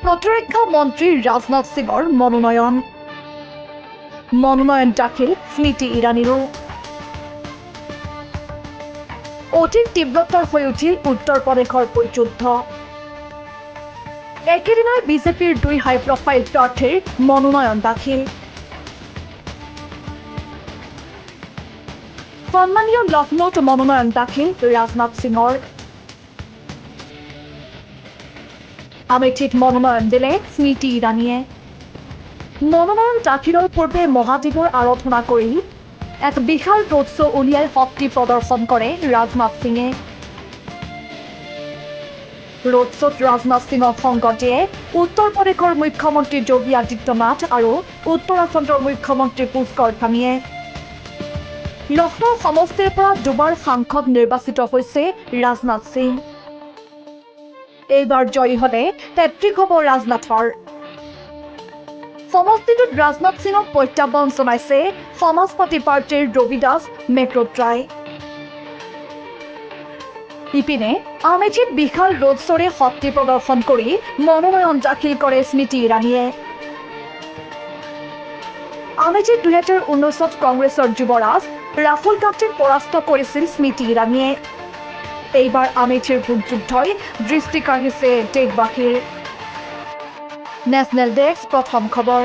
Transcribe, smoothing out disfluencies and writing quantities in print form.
প্ৰতিৰক্ষা মন্ত্ৰী ৰাজনাথ সিঙৰ মনোনয়ন দাখিল স্মৃতি ইৰাণীৰো। অধিক তীব্ৰতৰ হৈ উঠিল উত্তৰ প্ৰদেশৰ যুদ্ধ। একেদিনাই বিজেপিৰ 2 হাই প্ৰফাইল প্ৰাৰ্থীৰ মনোনয়ন দাখিল। সন্মানীয় লক্ষ্ণৌত মনোনয়ন দাখিল ৰাজনাথ সিঙৰ। আমেথিত মনোনয়ন দিলে স্মৃতি ইৰাণীয়ে। মনোনয়ন দাখিলৰ পূৰ্বে মহাদেৱৰ আৰাধনা কৰি এক বিশাল ৰোড শ্ব' উলিয়াই শক্তি প্ৰদৰ্শন কৰে ৰাজনাথ সিঙে। ৰোড শ্ব'ত ৰাজনাথ সিঙক সংগ দিয়ে উত্তৰ প্ৰদেশৰ মুখ্যমন্ত্ৰী যোগী আদিত্যনাথ আৰু উত্তৰাখণ্ডৰ মুখ্যমন্ত্ৰী পুষ্কৰ ধামীয়ে। লক্ষ্ণৌ সমষ্টিৰ পৰা 2বাৰ সাংসদ নিৰ্বাচিত হৈছে ৰাজনাথ সিং। এইবাৰ জয়ী হলে 33 হ'ব ৰাজনাথৰ। সমষ্টিটোত ৰাজনাথ সিঙক প্ৰত্যাহ্বান জনাইছে সমাজবাদী পাৰ্টীৰ ৰবিদাস মেহৰোত্ৰাই। ইপিনে আমেথিত বিশাল ৰোড শ্ব'ৰে শক্তি প্ৰদৰ্শন কৰি মনোনয়ন দাখিল কৰে স্মৃতি ইৰাণীয়ে। আমেথিত 2019ত কংগ্ৰেছৰ যুৱৰাজ ৰাহুল গান্ধীক পৰাস্ত কৰিছিল স্মৃতি ইৰাণীয়ে। এইবাৰ আমেথিৰ ভোটযুদ্ধই দৃষ্টি কাঢ়িছে দেশবাসীৰ। নেশ্যনেল ডেস্ক প্ৰথম খবৰ।